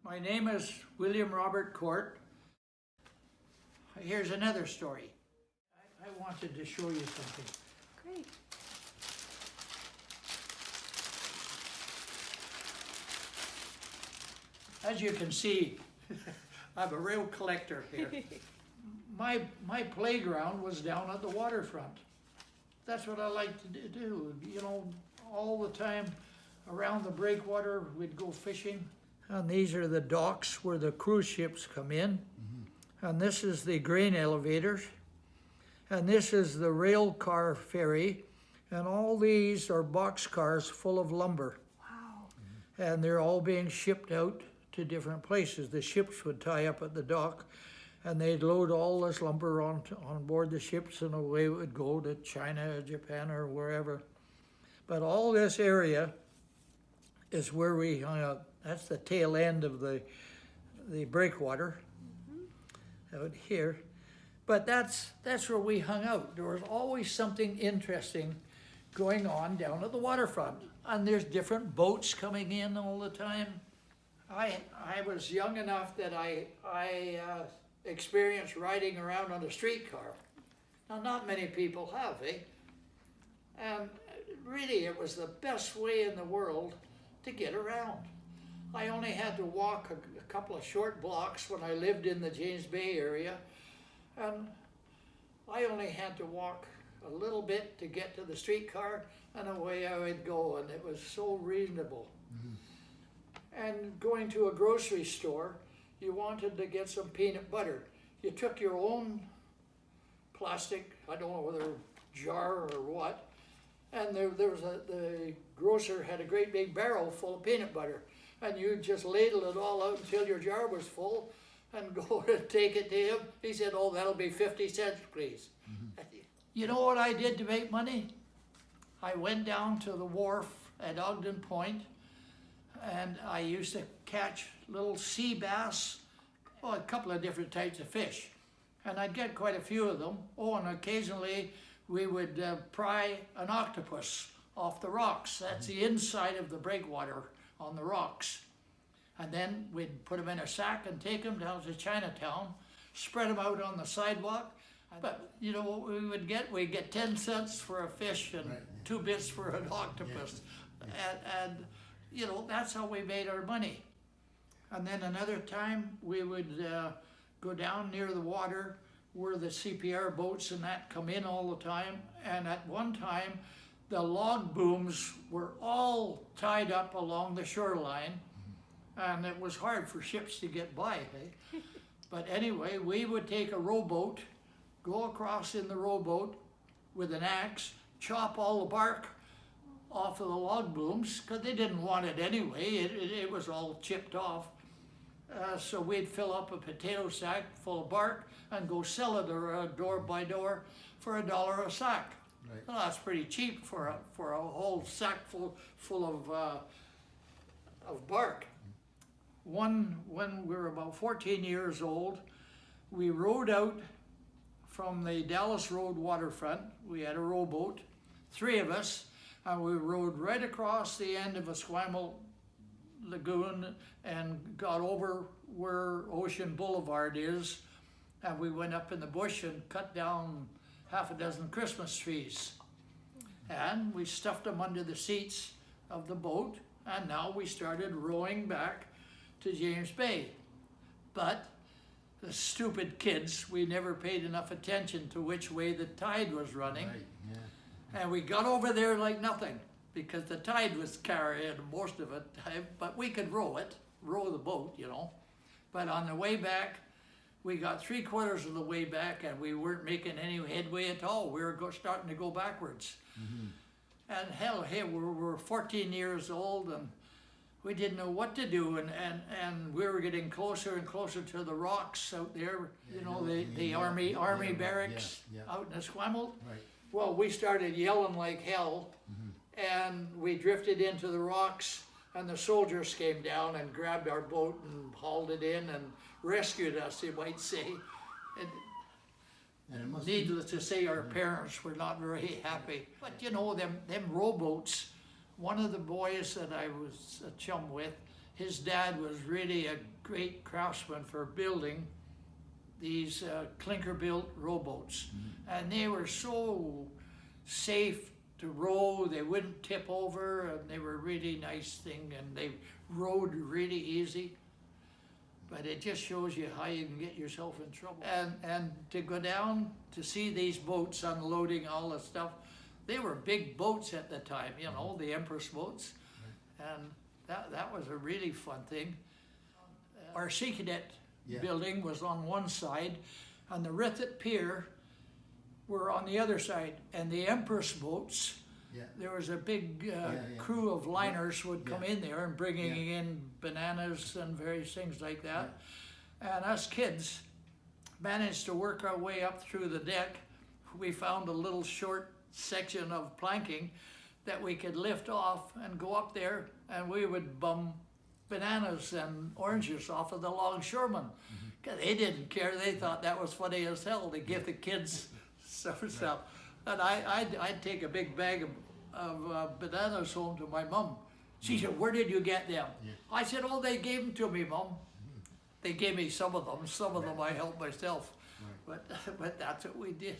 My name is William Robert Court. Here's another story. I wanted to show you something. Great. As you can see, I'm a real collector here. My playground was down at the waterfront. That's what I like to do, all the time around the breakwater, we'd go fishing. And these are the docks where the cruise ships come in. And this is the grain elevators. And this is the rail car ferry. And all these are box cars full of lumber. Wow. And they're all being shipped out to different places. The ships would tie up at the dock and they'd load all this lumber on board the ships, and away it would go to China, Japan, or wherever. But all this area is where we hung out. That's the tail end of the breakwater out here. But that's where we hung out. There was always something interesting going on down at the waterfront. And there's different boats coming in all the time. I was young enough that I experienced riding around on a streetcar. Now, not many people have, eh? And really, it was the best way in the world to get around. I only had to walk a couple of short blocks when I lived in the James Bay area, and I only had to walk a little bit to get to the streetcar, and away I would go, and it was so reasonable. And going to a grocery store, you wanted to get some peanut butter. You took your own plastic, I don't know whether jar or what, and the grocer had a great big barrel full of peanut butter, and you just ladle it all out until your jar was full and go and take it to him. He said, "Oh, that'll be 50 cents, please." You know what I did to make money? I went down to the wharf at Ogden Point, and I used to catch little sea bass, a couple of different types of fish. And I'd get quite a few of them. And occasionally we would pry an octopus off the rocks. That's the inside of the breakwater on the rocks. And then we'd put them in a sack and take them down to Chinatown, spread them out on the sidewalk. But you know what we would get? We'd get 10 cents for a fish and 2 bits for an octopus. And that's how we made our money. And then another time we would go down near the water where the CPR boats and that come in all the time. And at one time, the log booms were all tied up along the shoreline, and it was hard for ships to get by. Eh? But anyway, we would take a rowboat, go across in the rowboat with an axe, chop all the bark off of the log booms, because they didn't want it anyway. It was all chipped off. So we'd fill up a potato sack full of bark and go sell it door by door for $1 a sack. Right. Well, that's pretty cheap for a whole sack full of bark. When we were about 14 years old, we rowed out from the Dallas Road waterfront. We had a rowboat, 3 of us, and we rowed right across the end of Esquimalt Lagoon and got over where Ocean Boulevard is, and we went up in the bush and cut down half a dozen Christmas trees. And we stuffed them under the seats of the boat, and now we started rowing back to James Bay. But the stupid kids, we never paid enough attention to which way the tide was running. Right, yeah. And we got over there like nothing, because the tide was carrying most of it, but we could row the boat, But on the way back, we got 3/4 of the way back, and we weren't making any headway at all. We were starting to go backwards. And hell, hey, we were 14 years old, and we didn't know what to do, and we were getting closer and closer to the rocks out there, the army barracks out in Esquimalt. Right. Well, we started yelling like hell, and we drifted into the rocks, and the soldiers came down and grabbed our boat and hauled it in and rescued us, you might say. And needless to say, our parents were not very happy. But them rowboats, one of the boys that I was a chum with, his dad was really a great craftsman for building these clinker-built rowboats. And they were so safe to row, they wouldn't tip over, and they were a really nice thing, and they rowed really easy. But it just shows you how you can get yourself in trouble. And to go down to see these boats unloading all the stuff, they were big boats at the time, you know, the Empress boats. And that was a really fun thing. Our Sea Cadet building was on one side, and the Rithit Pier were on the other side. And the Empress boats, there was a big crew of liners would come in there and bringing in bananas and various things like that. And us kids managed to work our way up through the deck. We found a little short section of planking that we could lift off and go up there, and we would bum bananas and oranges off of the longshoremen. They didn't care. They thought that was funny as hell to give the kids some stuff. And I'd take a big bag of bananas home to my mom. She said, "Where did you get them?" I said, "Oh, they gave them to me, Mom." They gave me some of them. Some of them I helped myself. But that's what we did.